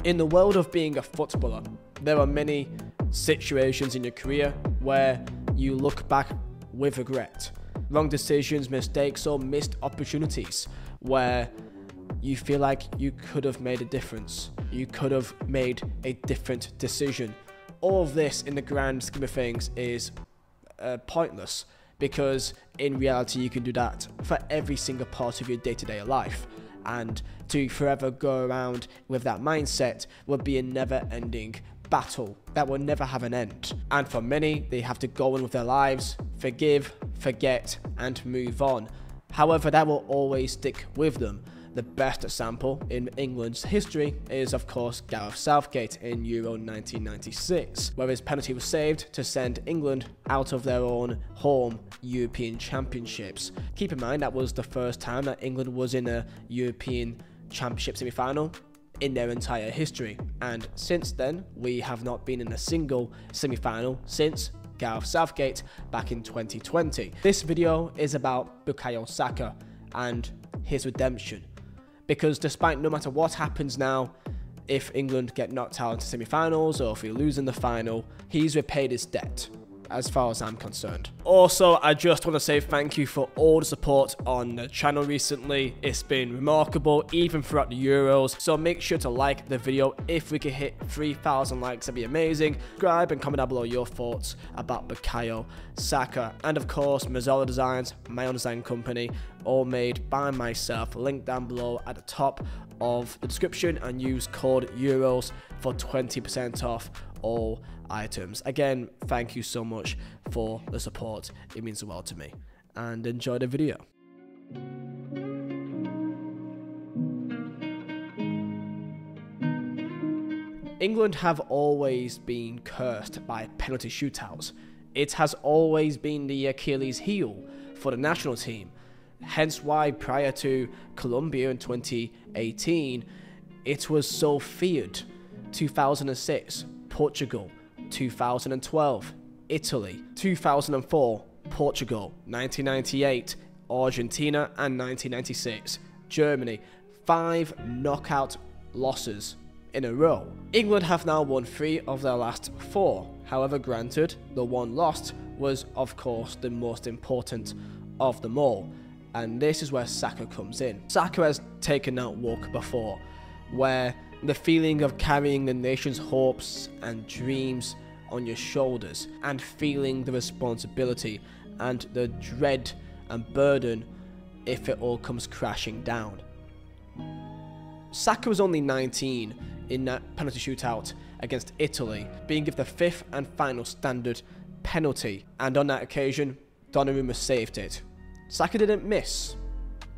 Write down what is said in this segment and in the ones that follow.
In the world of being a footballer, there are many situations in your career where you look back with regret. Wrong decisions, mistakes, or missed opportunities where you feel like you could have made a difference. You could have made a different decision. All of this, in the grand scheme of things, is pointless, because in reality you can do that for every single part of your day-to-day life. And to forever go around with that mindset would be a never-ending battle that will never have an end. And for many, they have to go on with their lives, forgive, forget, and move on. However, that will always stick with them. The best example in England's history is, of course, Gareth Southgate in Euro 1996, where his penalty was saved to send England out of their own home European Championships. Keep in mind, that was the first time that England was in a European Championship semi-final in their entire history, and since then we have not been in a single semi-final since Gareth Southgate back in 2020. This video is about Bukayo Saka and his redemption, because despite no matter what happens now, if England get knocked out into semi-finals or if we lose in the final, he's repaid his debt, as far as I'm concerned. Also, I just want to say thank you for all the support on the channel recently. It's been remarkable, even throughout the Euros. So make sure to like the video. If we could hit 3,000 likes, that'd be amazing. Subscribe and comment down below your thoughts about Bukayo Saka. And of course, Mazzola Designs, my own design company, all made by myself. Link down below at the top of the description, and use code EUROS for 20% off all items. Again, thank you so much for the support. It means the world to me. And enjoy the video. England have always been cursed by penalty shootouts. It has always been the Achilles heel for the national team. Hence why prior to Colombia in 2018, it was so feared. 2006, Portugal. 2012, Italy. 2004, Portugal. 1998, Argentina. And 1996, Germany. 5 knockout losses in a row. England have now won 3 of their last 4. However, granted, the one lost was, of course, the most important of them all. And this is where Saka comes in. Saka has taken that walk before, where the feeling of carrying the nation's hopes and dreams on your shoulders, and feeling the responsibility and the dread and burden if it all comes crashing down. Saka was only 19 in that penalty shootout against Italy, being given the 5th and final standard penalty, and on that occasion, Donnarumma saved it. Saka didn't miss,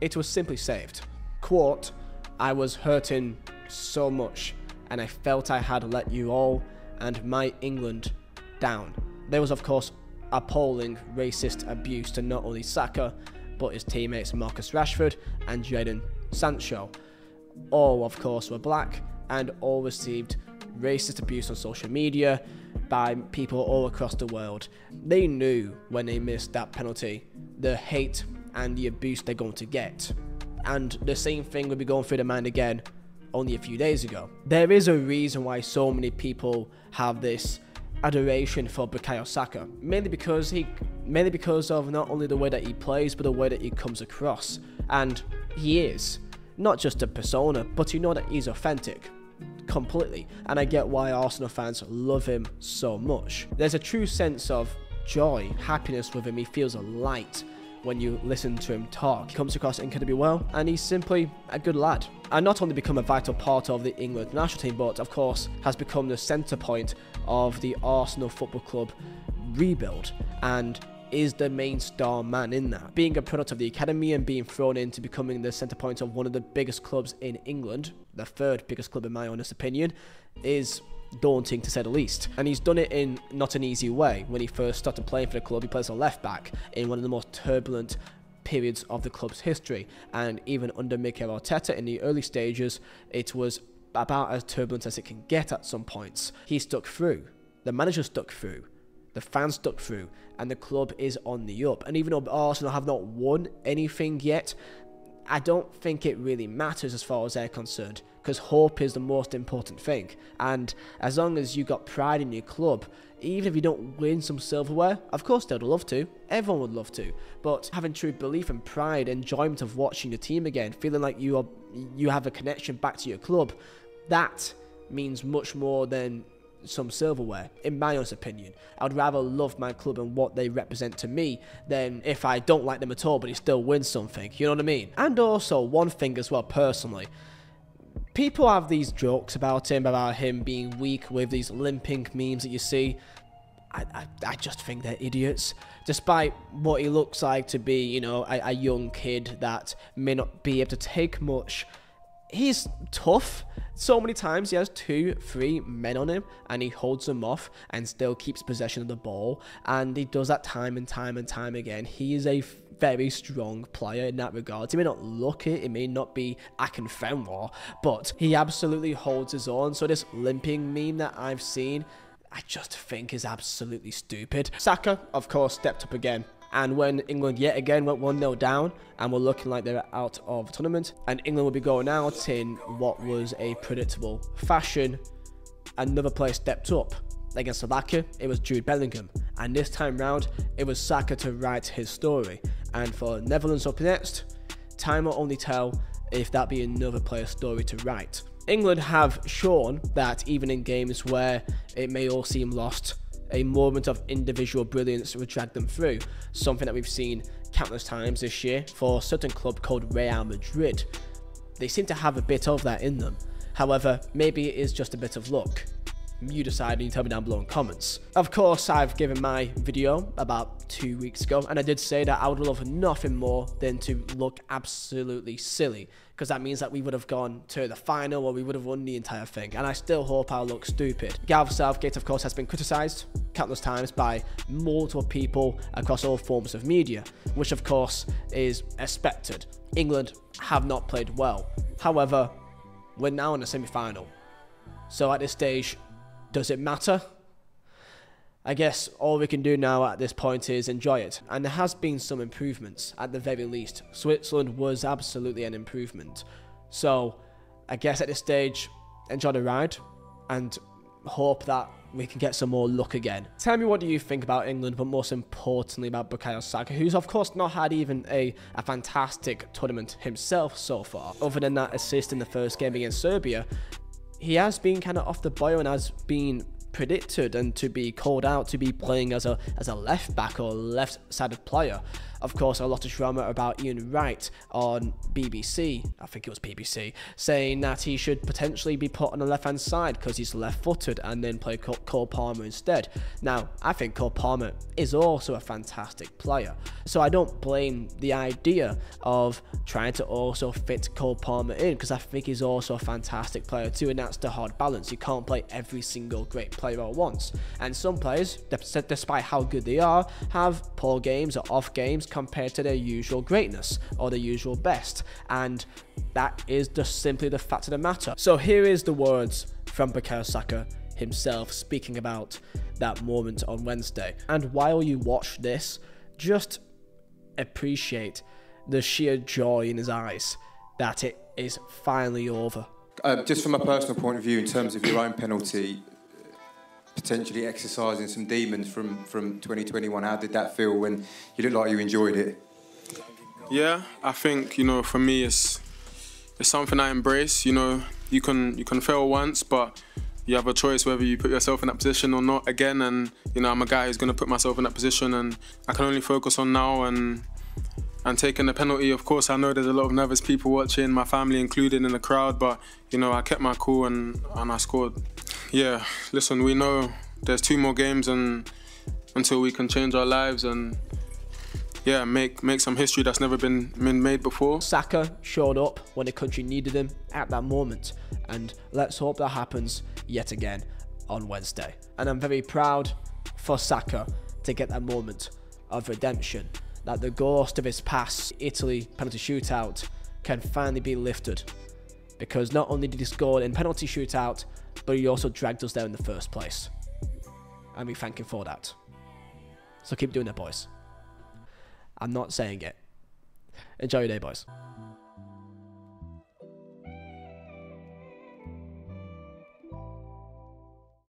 it was simply saved. Quote, "I was hurting so much, and I felt I had let you all and my England down." There was, of course, appalling racist abuse to not only Saka, but his teammates Marcus Rashford and Jadon Sancho. All, of course, were black, and all received racist abuse on social media by people all across the world. They knew when they missed that penalty the hate and the abuse they're going to get. And the same thing would be going through their mind again only a few days ago. There is a reason why so many people have this adoration for Bukayo Saka, mainly because of not only the way that he plays, but the way that he comes across. And he is not just a persona, but you know that he's authentic completely, and I get why Arsenal fans love him so much. There's a true sense of joy, happiness with him. He feels light when you listen to him talk. He comes across incredibly well, and he's simply a good lad. And not only become a vital part of the England national team, but of course has become the centre point of the Arsenal Football Club rebuild, and is the main star man in that. Being a product of the academy and being thrown into becoming the centre point of one of the biggest clubs in England, the 3rd biggest club in my honest opinion, is daunting to say the least. And he's done it in not an easy way. When he first started playing for the club, he plays a left back in one of the most turbulent periods of the club's history, and even under Mikel Arteta in the early stages, it was about as turbulent as it can get at some points. He stuck through, the manager stuck through, the fans stuck through, and the club is on the up. And even though Arsenal have not won anything yet, I don't think it really matters as far as they're concerned, because hope is the most important thing. And as long as you got pride in your club, even if you don't win some silverware, of course they'd love to, everyone would love to, but having true belief and pride, enjoyment of watching your team again, feeling like you have a connection back to your club, that means much more than some silverware, in my honest opinion. I'd rather love my club and what they represent to me than if I don't like them at all but he still wins something, you know what I mean? And also, one thing as well, personally, people have these jokes about him being weak with these limping memes that you see. I just think they're idiots. Despite what he looks like to be, you know, a young kid that may not be able to take much, he's tough. So many times he has 2-3 men on him and he holds them off and still keeps possession of the ball, and he does that time and time again. He is a very strong player in that regard. He may not look it, it may not be Akinfenwa, but he absolutely holds his own. So this limping meme that I've seen, I just think is absolutely stupid. Saka, of course, stepped up again. And when England yet again went 1-0 down and were looking like they were out of the tournament, and England would be going out in what was a predictable fashion, another player stepped up. Against Slovakia, it was Jude Bellingham. And this time round, it was Saka to write his story. And for Netherlands up next, time will only tell if that be another player's story to write. England have shown that even in games where it may all seem lost, a moment of individual brilliance would drag them through, something that we've seen countless times this year for a certain club called Real Madrid. They seem to have a bit of that in them. However, maybe it is just a bit of luck. You decide and you tell me down below in comments. Of course, I've given my video about 2 weeks ago, and I did say that I would love nothing more than to look absolutely silly, because that means that we would have gone to the final or we would have won the entire thing, and I still hope I look stupid. Gareth Southgate, of course, has been criticised countless times by multiple people across all forms of media, which of course is expected. England have not played well. However, we're now in the semi-final. So at this stage, does it matter? I guess all we can do now at this point is enjoy it. And there has been some improvements, at the very least. Switzerland was absolutely an improvement. So I guess at this stage, enjoy the ride and hope that we can get some more luck again. Tell me, what do you think about England, but most importantly about Bukayo Saka, who's of course not had even a fantastic tournament himself so far. Other than that assist in the first game against Serbia, he has been kind of off the boil and has been predicted and to be called out to be playing as a left back or left-sided player. Of course, a lot of drama about Ian Wright on BBC, I think it was BBC, saying that he should potentially be put on the left-hand side because he's left-footed and then play Cole Palmer instead. Now, I think Cole Palmer is also a fantastic player, so I don't blame the idea of trying to also fit Cole Palmer in, because I think he's also a fantastic player too, and that's the hard balance. You can't play every single great player at once, and some players, despite how good they are, have poor games or off games compared to their usual greatness or their usual best, and that is just simply the fact of the matter. So here is the words from Bukayo Saka himself speaking about that moment on Wednesday. And while you watch this, just appreciate the sheer joy in his eyes that it is finally over. Just from a personal point of view, in terms of your own penalty, potentially exercising some demons from 2021, how did that feel when you looked like you enjoyed it? Yeah, I think, you know, for me it's something I embrace. You know, you can fail once, but you have a choice whether you put yourself in that position or not again. And you know, I'm a guy who's going to put myself in that position, and I can only focus on now and taking the penalty. Of course, I know there's a lot of nervous people watching, my family included in the crowd, but you know, I kept my cool and I scored. Yeah, listen, we know there's 2 more games and until we can change our lives and yeah, make some history that's never been made before. Saka showed up when the country needed him at that moment, and let's hope that happens yet again on Wednesday. And I'm very proud for Saka to get that moment of redemption, that the ghost of his past Italy penalty shootout can finally be lifted, because not only did he score in penalty shootout, but he also dragged us there in the first place, and we thank him for that. So keep doing it, boys. I'm not saying it. Enjoy your day, boys.